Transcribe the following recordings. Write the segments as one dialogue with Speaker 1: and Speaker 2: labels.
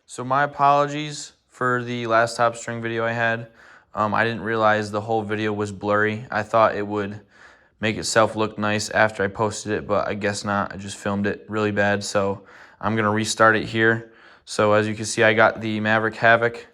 Speaker 1: So my apologies for the last top string video I had. I didn't realize the whole video was blurry. I thought it would make itself look nice after I posted it, but I guess not. I just filmed it really bad, so I'm gonna restart it here. So as you can see, I got the Maverick Havoc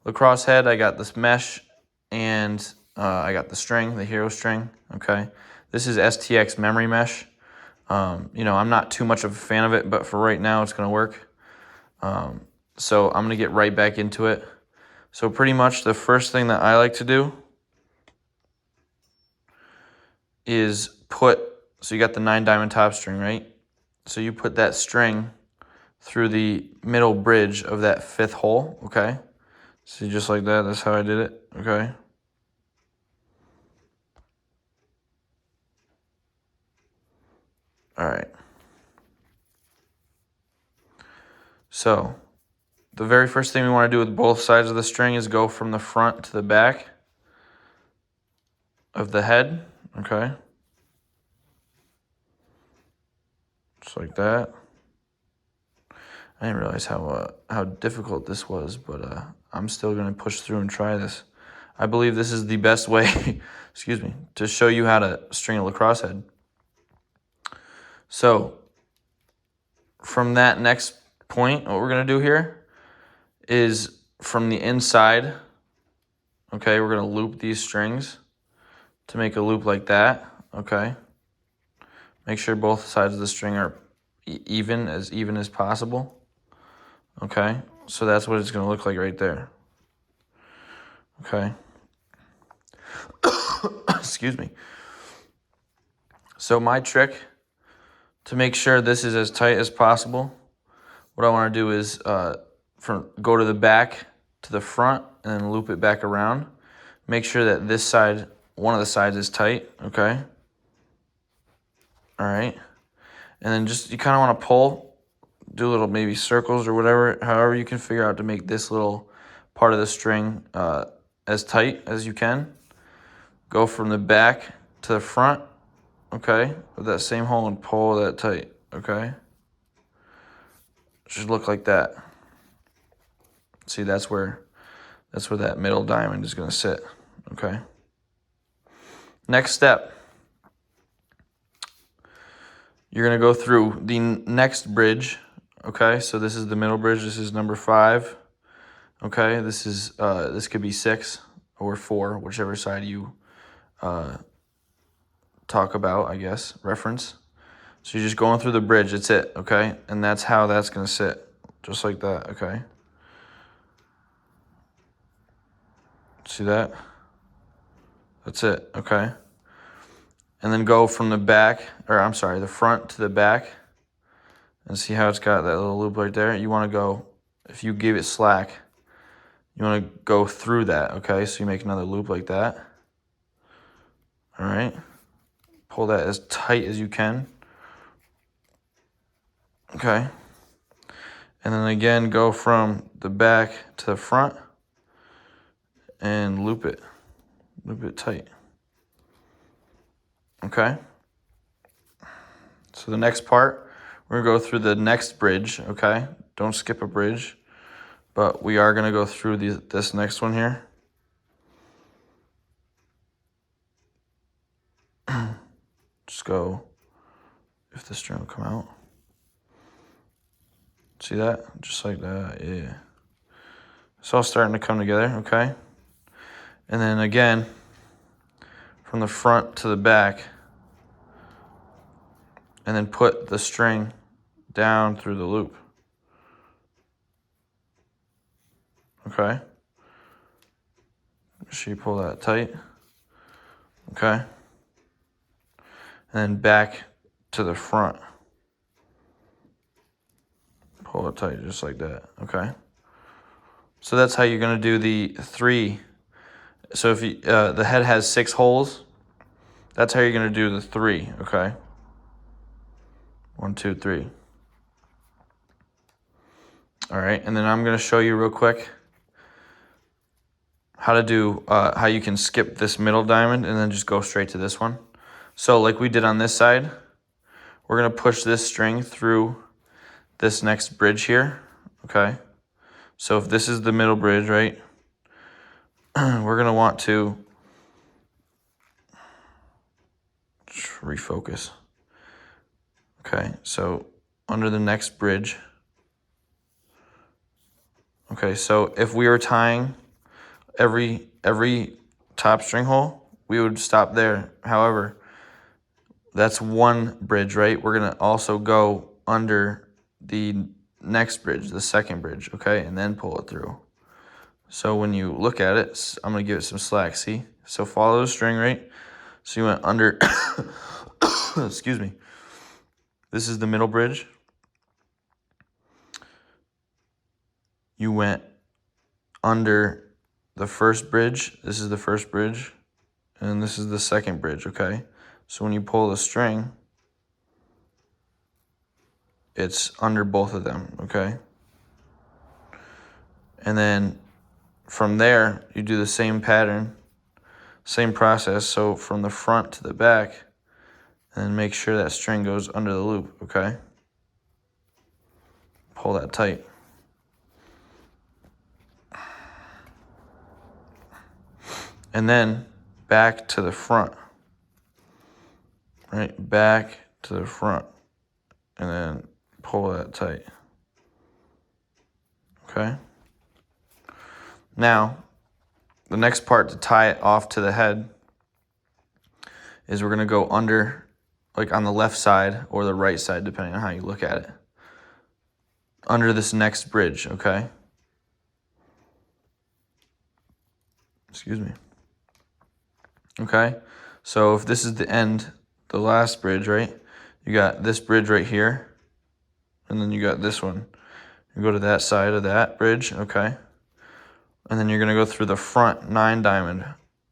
Speaker 1: lacrosse head, I got this mesh, and I got the string, the hero string, okay? This is STX memory mesh. You know, I'm not too much of a fan of it, but for right now, it's gonna work. So I'm gonna get right back into it. So pretty much the first thing that I like to do is so you got the 9 diamond top string, right? So you put that string through the middle bridge of that 5th hole, okay? See, just like that, that's how I did it, okay? All right. So the very first thing we want to do with both sides of the string is go from the front to the back of the head, okay? Just like that. I didn't realize how difficult this was, but I'm still going to push through and try this. I believe this is the best way, excuse me, to show you how to string a lacrosse head. So from that next point, what we're going to do here is from the inside, okay, we're going to loop these strings to make a loop like that, okay? Make sure both sides of the string are even as possible. Okay, so that's what it's going to look like right there. Okay. Excuse me. So my trick to make sure this is as tight as possible, what I want to do is go to the back to the front and then loop it back around. Make sure that this side, one of the sides is tight, okay? All right. And then just, you kind of want to pull, do little maybe circles or whatever, however you can figure out to make this little part of the string as tight as you can. Go from the back to the front, okay, with that same hole and pull that tight, okay? Should look like that. See, that's where that middle diamond is going to sit, okay? Next step. You're going to go through the next bridge, okay? So this is the middle bridge. This is number 5, okay? This could be 6 or 4, whichever side you talk about, I guess, reference. So you're just going through the bridge. That's it, okay? And that's how that's going to sit, just like that, okay? See that? That's it, okay? And then go from the back, the front to the back, and see how it's got that little loop right there. You want to go, if you give it slack, you want to go through that, okay? So you make another loop like that. All right. Pull that as tight as you can. Okay. And then again, go from the back to the front and loop it. Loop it tight. Okay. So the next part, we're going to go through the next bridge, okay? Don't skip a bridge. But we are going to go through this next one here. Just go, if the string will come out. See that? Just like that, yeah. It's all starting to come together, okay? And then again, from the front to the back, and then put the string down through the loop. Okay? Make sure you pull that tight. Okay? And then back to the front. Pull it tight just like that, okay? So that's how you're going to do the 3. So if the head has 6 holes, that's how you're going to do the 3, okay? 1, 2, 3. All right, and then I'm going to show you real quick how to do, how you can skip this middle diamond and then just go straight to this one. So like we did on this side, we're going to push this string through this next bridge here, okay? So if this is the middle bridge, right, we're going to want to refocus. Okay, so under the next bridge. Okay, so if we were tying every top string hole, we would stop there. However, that's one bridge, right? We're gonna also go under the next bridge, the second bridge, okay, and then pull it through. So when you look at it, I'm gonna give it some slack, see? So follow the string, right? So you went under, excuse me. This is the middle bridge. You went under the first bridge. This is the first bridge, and this is the second bridge, okay? So when you pull the string, it's under both of them, okay? And then from there, you do the same pattern, same process. So from the front to the back, and make sure that string goes under the loop, okay? Pull that tight. And then back to the front, right? Back to the front, and then pull that tight, okay? Now, the next part to tie it off to the head is we're gonna go under, like on the left side or the right side, depending on how you look at it, under this next bridge, okay? Excuse me. Okay, so if this is the end, the last bridge, right? You got this bridge right here, and then you got this one. You go to that side of that bridge, okay? And then you're gonna go through the front 9 diamond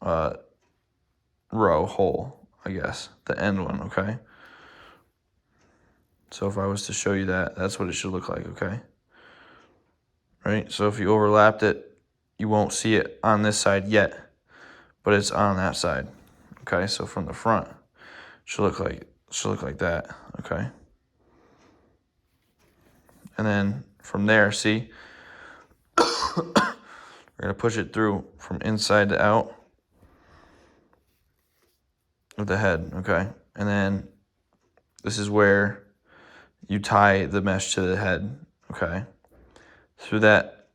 Speaker 1: row hole, I guess, the end one, okay? So if I was to show you that, that's what it should look like, okay? Right, so if you overlapped it, you won't see it on this side yet, but it's on that side, okay? So from the front, it should look like that, okay? And then from there, see, we're gonna push it through from inside to out of the head, okay? And then this is where you tie the mesh to the head, okay? Through that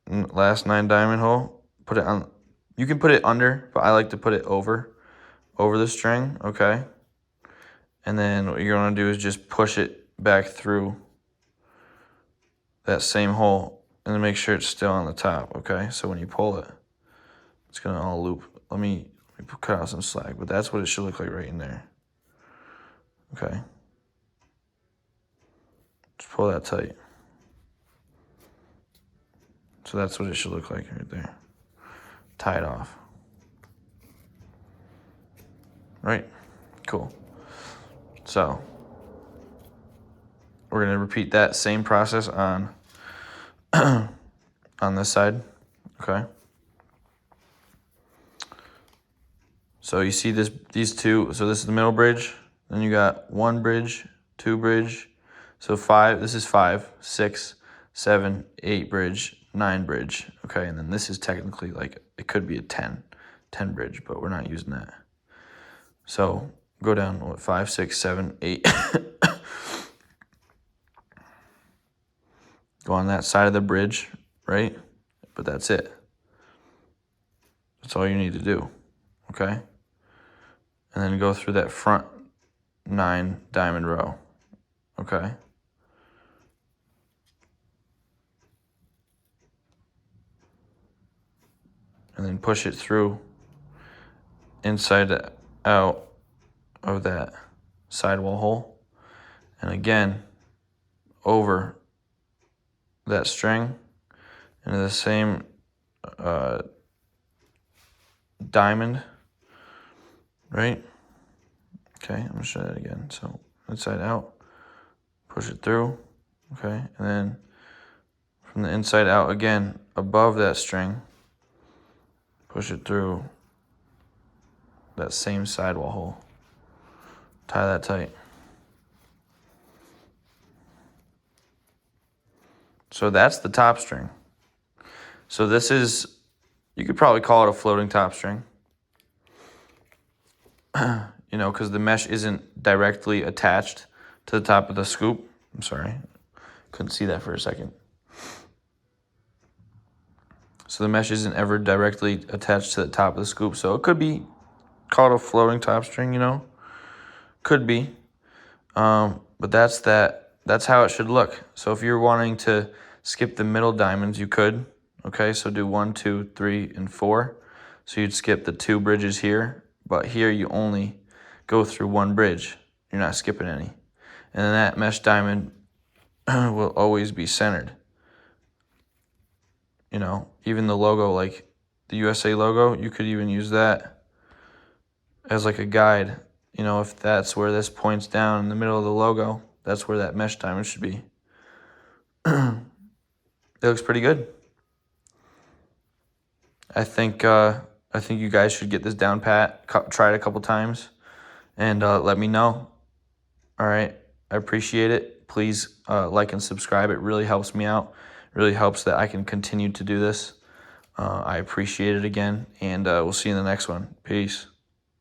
Speaker 1: last 9 diamond hole, put it on, you can put it under, but I like to put it over the string, okay? And then what you're gonna do is just push it back through that same hole and then make sure it's still on the top, okay? So when you pull it, it's gonna all loop. Let me cut out some slack, but that's what it should look like right in there, okay? Just pull that tight. So that's what it should look like right there. Tie it off. Right? Cool. So we're gonna repeat that same process on on this side, okay? So you see these two, so this is the middle bridge, then you got 1 bridge, 2 bridge, so 5, this is 5, 6, 7, 8 bridge, 9 bridge, okay? And then this is technically like, it could be a 10 bridge, but we're not using that. So go down, what, 5, 6, 7, 8. Go on that side of the bridge, right? But that's it. That's all you need to do, okay? And then go through that front 9 diamond row, okay? And then push it through inside to out of that sidewall hole. And again, over that string into the same diamond, right? Okay, I'm gonna show that again. So inside out, push it through, okay? And then from the inside out again, above that string, push it through that same sidewall hole. Tie that tight. So that's the top string. So this is, you could probably call it a floating top string. You know, because the mesh isn't directly attached to the top of the scoop. I'm sorry, couldn't see that for a second. So the mesh isn't ever directly attached to the top of the scoop. So it could be called a floating top string, you know, could be. But that's how it should look. So if you're wanting to skip the middle diamonds, you could. Okay, so do 1, 2, 3, and 4. So you'd skip the 2 bridges here, but here you only go through 1 bridge. You're not skipping any. And then that mesh diamond will always be centered. You know, even the logo, like the USA logo, you could even use that as like a guide. You know, if that's where this points down in the middle of the logo, that's where that mesh diamond should be. It looks pretty good. I think you guys should get this down pat. Try it a couple times, and let me know. All right, I appreciate it. Please like and subscribe. It really helps me out. It really helps that I can continue to do this. I appreciate it again, and we'll see you in the next one. Peace.